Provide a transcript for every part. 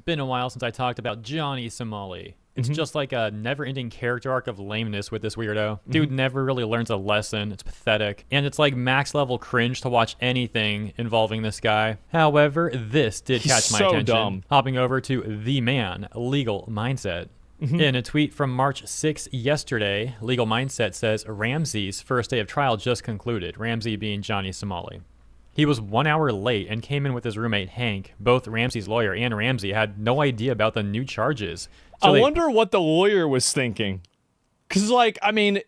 been a while since I talked about Johnny Somali. It's just like a never-ending character arc of lameness with this weirdo. Dude never really learns a lesson. It's pathetic. And it's like max-level cringe to watch anything involving this guy. However, this did catch my attention. Dumb. Hopping over to the man, Legal Mindset. In a tweet from March 6 yesterday, Legal Mindset says Ramsey's first day of trial just concluded, Ramsey being Johnny Somali. He was 1 hour late and came in with his roommate, Hank. Both Ramsey's lawyer and Ramsey had no idea about the new charges. So I wonder what the lawyer was thinking. Because, like, I mean,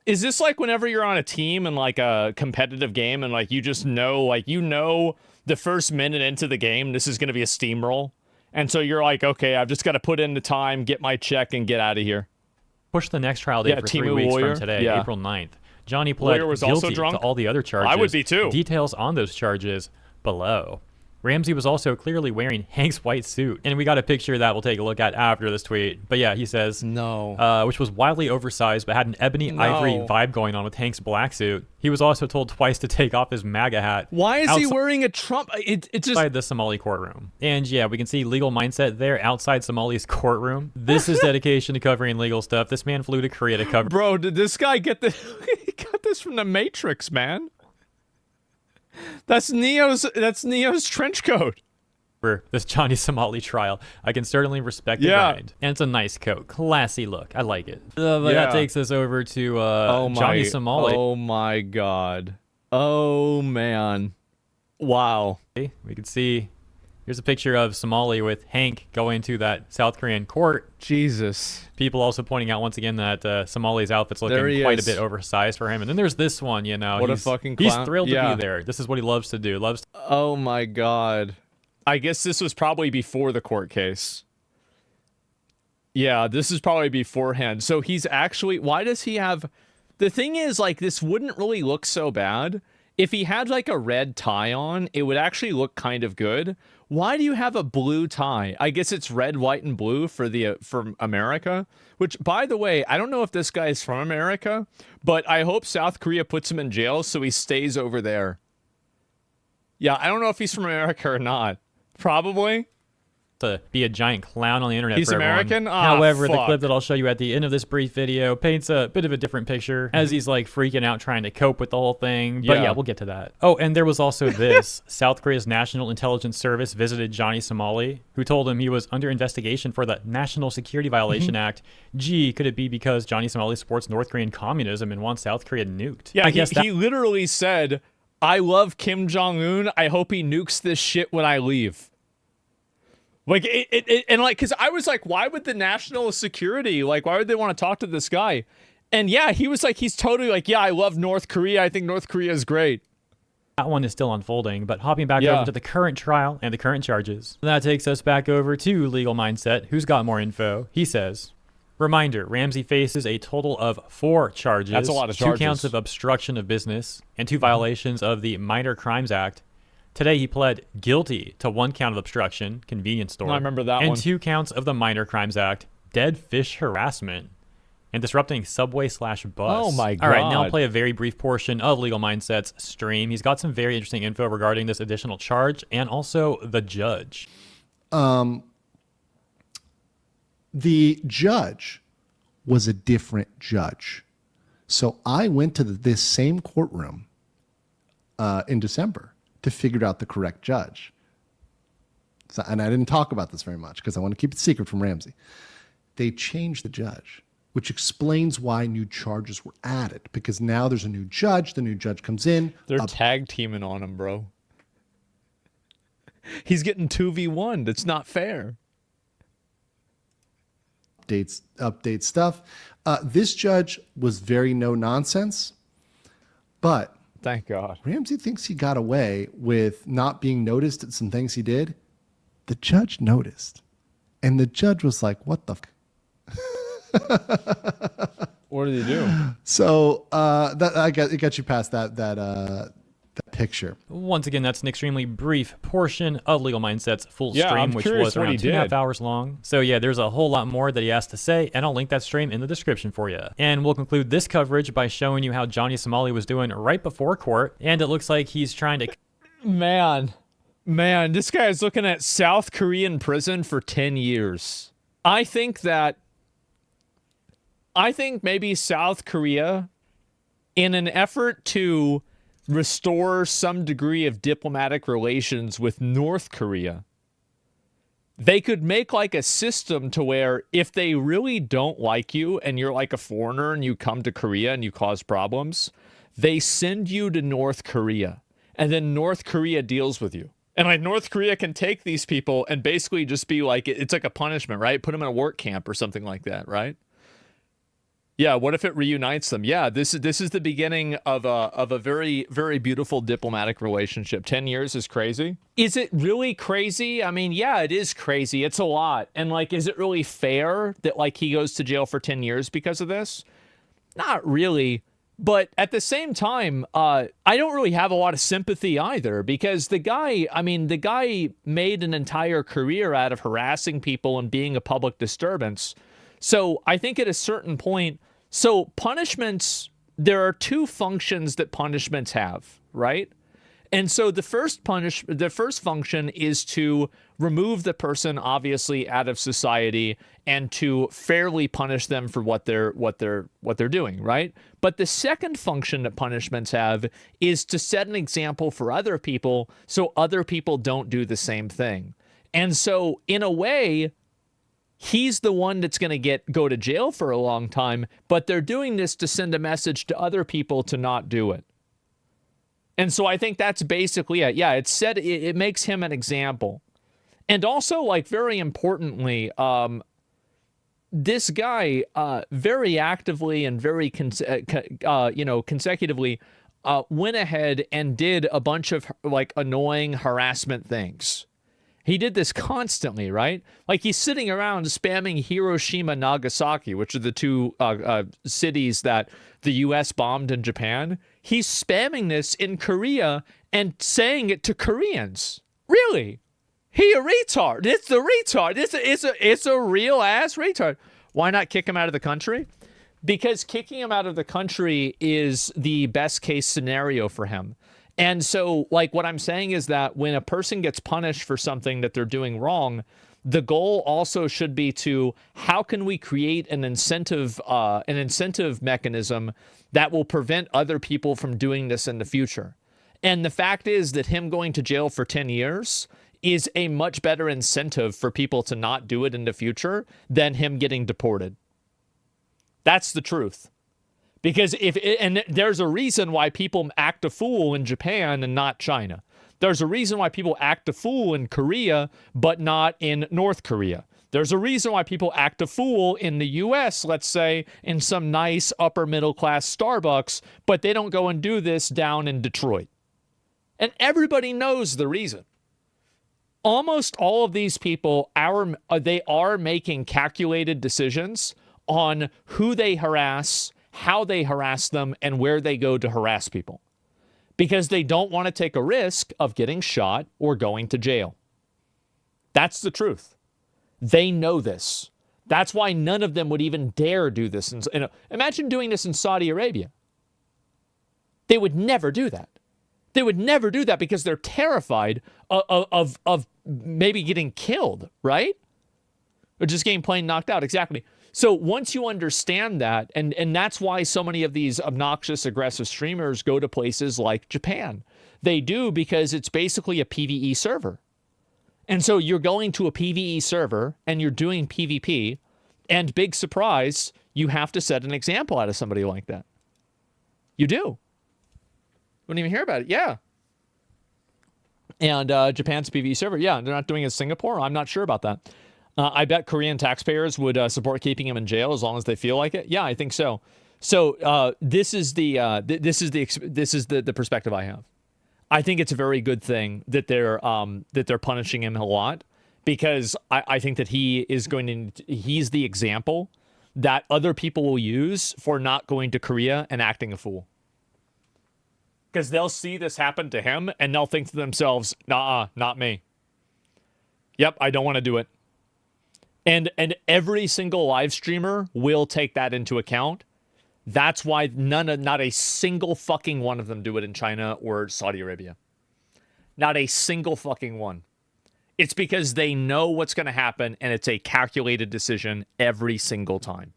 is this like whenever you're on a team in, like, a competitive game and, like, you just know, like, you know the first minute into the game this is going to be a steamroll? And so you're like, okay, I've just got to put in the time, get my check, and get out of here. Push the next trial date for 3 weeks from today, April 9th. Johnny pled guilty to all the other charges. I would be too. Details on those charges below. Ramsey was also clearly wearing Hank's white suit, and we got a picture that we'll take a look at after this tweet. But yeah, he says, which was wildly oversized but had an ebony ivory vibe going on with Hank's black suit. He was also told twice to take off his MAGA hat. Why is he wearing a Trump? It's just outside the Somali courtroom. And yeah, we can see Legal Mindset there outside Somali's courtroom. This is dedication to covering legal stuff. This man flew to Korea to cover. Bro, did this guy get this? He got this from the Matrix, man. That's Neo's trench coat. For this Johnny Somali trial, I can certainly respect the grind. And it's a nice coat. Classy look. I like it. That takes us over to Johnny Somali. Oh my god. Oh man. Wow. We can see, here's a picture of Somali with Hank going to that South Korean court. Jesus. People also pointing out once again that Somali's outfit's looking quite a bit oversized for him. And then there's this one, you know. What a fucking clown. He's thrilled to be there. This is what he loves to do. Oh my god. I guess this was probably before the court case. Yeah, this is probably beforehand. So he's actually, why does he have, the thing is, like, this wouldn't really look so bad. If he had, like, a red tie on, it would actually look kind of good. Why do you have a blue tie? I guess it's red, white, and blue for from America. Which, by the way, I don't know if this guy is from America, but I hope South Korea puts him in jail so he stays over there. Yeah, I don't know if he's from America or not. Probably. To be a giant clown on the internet. He's for American? However, the clip that I'll show you at the end of this brief video paints a bit of a different picture as he's like freaking out trying to cope with the whole thing. But yeah, we'll get to that. Oh, and there was also this. South Korea's National Intelligence Service visited Johnny Somali, who told him he was under investigation for the National Security Violation Act. Gee, could it be because Johnny Somali supports North Korean communism and wants South Korea nuked? Yeah, he literally said, I love Kim Jong-un. I hope he nukes this shit when I leave. Like, and like, because I was like, why would the national security, like, why would they want to talk to this guy? And yeah, he was like, he's totally like, yeah, I love North Korea. I think North Korea is great. That one is still unfolding, but hopping back over to the current trial and the current charges. That takes us back over to Legal Mindset, who's got more info. He says, reminder, Ramsey faces a total of 4 charges. That's a lot of charges. 2 counts of obstruction of business and 2 violations of the Minor Crimes Act. Today, he pled guilty to 1 count of obstruction, convenience store. I remember that one. And 2 counts of the Minor Crimes Act, dead fish harassment, and disrupting subway/bus. Oh my god. All right, now I'll play a very brief portion of Legal Mindset's stream. He's got some very interesting info regarding this additional charge and also the judge. The judge was a different judge. So I went to this same courtroom in December to figure out the correct judge. So, and I didn't talk about this very much because I want to keep it secret from Ramsey. They changed the judge, which explains why new charges were added, because now there's a new judge. The new judge comes in. They're tag teaming on him, bro. He's getting 2v1. That's not fair. Update stuff. This judge was very no nonsense, but thank God. Ramsey thinks he got away with not being noticed at some things he did. The judge noticed. And the judge was like, what the What did he do? So it got you past that picture. Once again, that's an extremely brief portion of Legal Mindset's full stream, which was around 2.5 hours long. So yeah, there's a whole lot more that he has to say, and I'll link that stream in the description for you. And we'll conclude this coverage by showing you how Johnny Somali was doing right before court, and it looks like he's trying to... Man, this guy is looking at South Korean prison for 10 years. I think maybe South Korea, in an effort to restore some degree of diplomatic relations with North Korea, they could make like a system to where if they really don't like you and you're like a foreigner and you come to Korea and you cause problems, they send you to North Korea and then North Korea deals with you. And like North Korea can take these people and basically just be like, it's like a punishment, right? Put them in a work camp or something like that, right? Yeah, what if it reunites them? Yeah, this is the beginning of a very, very beautiful diplomatic relationship. 10 years is crazy. Is it really crazy? I mean, yeah, it is crazy. It's a lot. And like, is it really fair that like he goes to jail for 10 years because of this? Not really. But at the same time, I don't really have a lot of sympathy either, because the guy made an entire career out of harassing people and being a public disturbance. So I think at a certain point, so punishments, there are two functions that punishments have, right? And so the first function is to remove the person obviously out of society and to fairly punish them for what they're doing, right? But the second function that punishments have is to set an example for other people so other people don't do the same thing. And so in a way, he's the one that's going to go to jail for a long time, but they're doing this to send a message to other people to not do it. And so I think that's basically it. Yeah, it makes him an example. And also, like, very importantly, this guy very actively and very consecutively went ahead and did a bunch of like annoying harassment things. He did this constantly, right? Like he's sitting around spamming Hiroshima, Nagasaki, which are the two cities that the U.S. bombed in Japan. He's spamming this in Korea and saying it to Koreans. Really? He a retard. It's a retard. It's a real ass retard. Why not kick him out of the country? Because kicking him out of the country is the best case scenario for him. And so, like, what I'm saying is that when a person gets punished for something that they're doing wrong, the goal also should be to how can we create an incentive mechanism that will prevent other people from doing this in the future. And the fact is that him going to jail for 10 years is a much better incentive for people to not do it in the future than him getting deported. That's the truth. Because there's a reason why people act a fool in Japan and not China. There's a reason why people act a fool in Korea, but not in North Korea. There's a reason why people act a fool in the U.S., let's say, in some nice upper middle class Starbucks, but they don't go and do this down in Detroit. And everybody knows the reason. Almost all of these people, they are making calculated decisions on who they harass, how they harass them, and where they go to harass people. Because they don't want to take a risk of getting shot or going to jail. That's the truth. They know this. That's why none of them would even dare do this. Imagine doing this in Saudi Arabia. They would never do that. They would never do that because they're terrified of maybe getting killed, right? Or just getting plain knocked out, exactly. So once you understand that, and that's why so many of these obnoxious, aggressive streamers go to places like Japan. They do because it's basically a PvE server. And so you're going to a PvE server and you're doing PvP, and big surprise, you have to set an example out of somebody like that. You do. Wouldn't even hear about it. Yeah. And Japan's PvE server, yeah, they're not doing it in Singapore. I'm not sure about that. I bet Korean taxpayers would support keeping him in jail as long as they feel like it. Yeah, I think so. So this is the perspective I have. I think it's a very good thing that they're punishing him a lot, because I think that he's the example that other people will use for not going to Korea and acting a fool. Because they'll see this happen to him and they'll think to themselves, nah, not me. Yep, I don't want to do it. And every single live streamer will take that into account. That's why not a single fucking one of them do it in China or Saudi Arabia. Not a single fucking one. It's because they know what's going to happen, and it's a calculated decision every single time.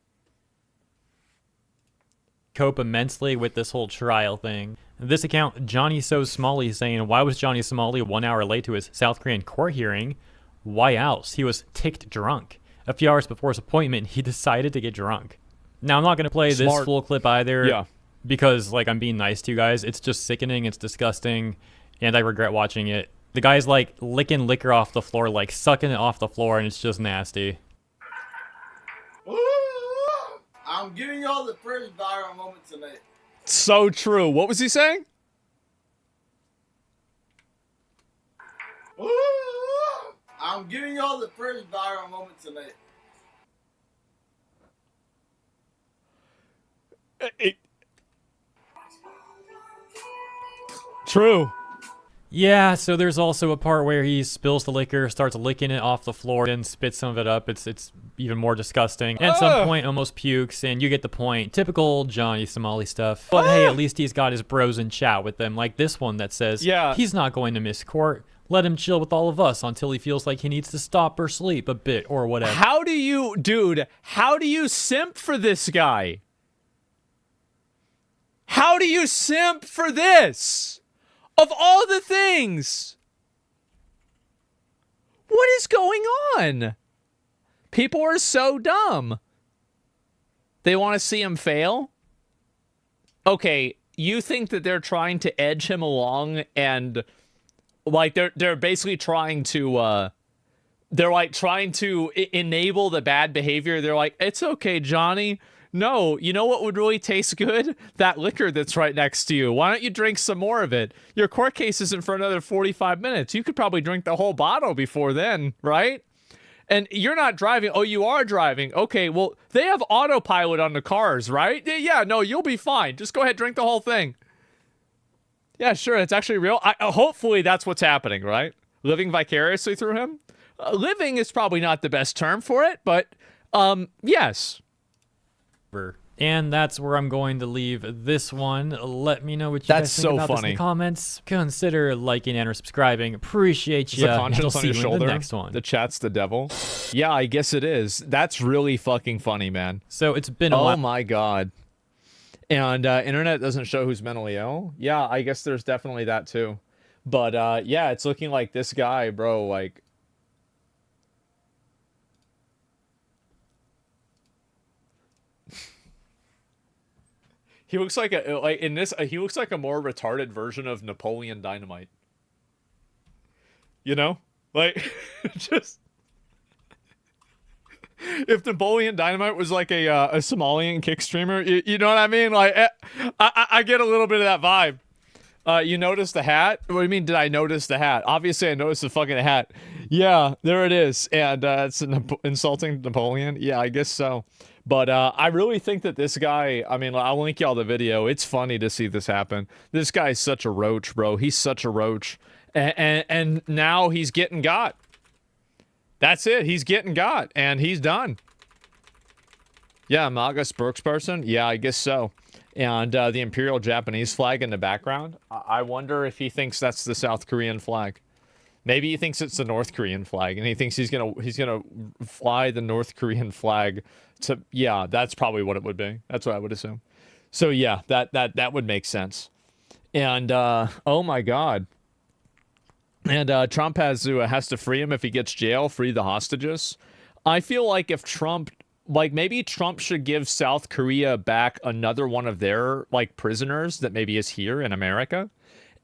Cope immensely with this whole trial thing. This account, Johnny So Somali, saying, why was Johnny Somali 1 hour late to his South Korean court hearing? Why else? He was ticked drunk. A few hours before his appointment, he decided to get drunk. Now, I'm not going to play this full clip either because, like, I'm being nice to you guys. It's just sickening. It's disgusting, and I regret watching it. The guy's, like, licking liquor off the floor, like, sucking it off the floor, and it's just nasty. I'm giving y'all the first viral moment tonight. So true. What was he saying? I'm giving y'all the first viral moment tonight. True. Yeah, so there's also a part where he spills the liquor, starts licking it off the floor, then spits some of it up. It's even more disgusting. At some point, almost pukes, and you get the point. Typical Johnny Somali stuff. But hey, at least he's got his bros in chat with them, like this one that says, he's not going to miss court. Let him chill with all of us until he feels like he needs to stop or sleep a bit or whatever. How do you simp for this guy? How do you simp for this? Of all the things, what is going on? People are so dumb. They want to see him fail? Okay, you think that they're trying to edge him along and like they're basically trying to enable the bad behavior. They're like, it's okay, Johnny. No, you know what would really taste good? That liquor that's right next to you. Why don't you drink some more of it? Your court case isn't for another 45 minutes. You could probably drink the whole bottle before then, right? And you're not driving. Oh, you are driving. Okay, well, they have autopilot on the cars, right? Yeah, no, you'll be fine. Just go ahead, drink the whole thing. Yeah, sure, it's actually real. Hopefully that's what's happening, right? Living vicariously through him? Living is probably not the best term for it, but yes. And that's where I'm going to leave this one. Let me know what you guys think about this in the comments. Consider liking and or subscribing. Appreciate you. And I'll see you in the next one. The chat's the devil. Yeah, I guess it is. That's really fucking funny, man. So it's been a while. Oh my god. And internet doesn't show who's mentally ill. Yeah, I guess there's definitely that too. But yeah, it's looking like this guy, bro, like he looks like he looks like a more retarded version of Napoleon Dynamite. You know? Like, just... If Napoleon Dynamite was like a Somalian kick streamer, you know what I mean? Like, I get a little bit of that vibe. You notice the hat? What do you mean, did I notice the hat? Obviously, I noticed the fucking hat. Yeah, there it is. And it's insulting Napoleon? Yeah, I guess so. But I really think that this guy, I mean, I'll link y'all the video. It's funny to see this happen. This guy's such a roach, bro. He's such a roach. And now he's getting got. That's it. He's getting got. And he's done. Yeah, MAGA spokesperson? Yeah, I guess so. And the Imperial Japanese flag in the background. I wonder if he thinks that's the South Korean flag. Maybe he thinks it's the North Korean flag, and he thinks he's gonna fly the North Korean flag to. Yeah, that's probably what it would be. That's what I would assume. So yeah, that would make sense. And oh my god. And Trump has to free him if he gets jail, free the hostages. I feel like if Trump, like maybe Trump should give South Korea back another one of their like prisoners that maybe is here in America,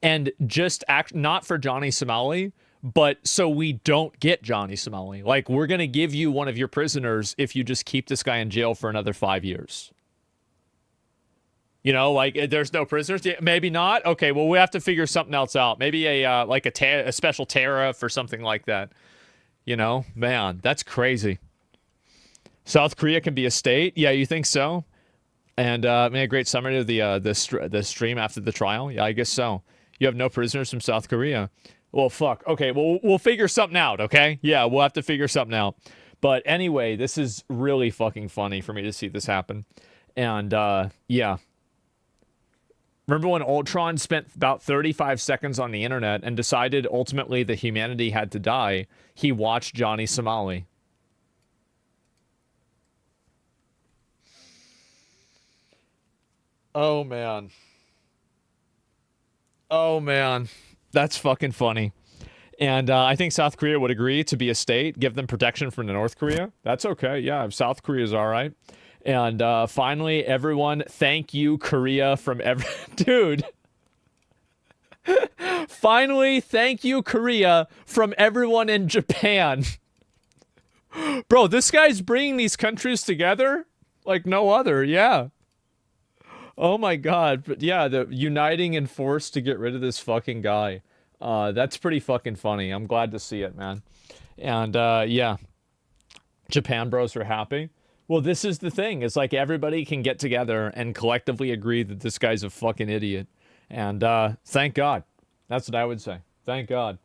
and just act not for Johnny Somali. But so we don't get Johnny Somali. Like, we're going to give you one of your prisoners if you just keep this guy in jail for another 5 years. You know, like, there's no prisoners? Yeah, maybe not? Okay, well, we have to figure something else out. Maybe a special tariff or something like that. You know? Man, that's crazy. South Korea can be a state? Yeah, you think so? And a great summary of the stream after the trial? Yeah, I guess so. You have no prisoners from South Korea. Well, fuck. Okay, well, we'll figure something out, okay? Yeah, we'll have to figure something out. But anyway, this is really fucking funny for me to see this happen. And, yeah. Remember when Ultron spent about 35 seconds on the internet and decided ultimately that humanity had to die? He watched Johnny Somali. Oh, man. Oh, man. That's fucking funny. And I think South Korea would agree to be a state, give them protection from North Korea. That's okay. Yeah, if South Korea is all right. And finally, everyone, thank you, Korea, from every... Dude. Finally, thank you, Korea, from everyone in Japan. Bro, this guy's bringing these countries together like no other. Yeah. Oh, my God. But yeah, the uniting in force to get rid of this fucking guy. That's pretty fucking funny. I'm glad to see it, man. And yeah, Japan bros are happy. Well, this is the thing. It's like everybody can get together and collectively agree that this guy's a fucking idiot. And thank God. That's what I would say. Thank God.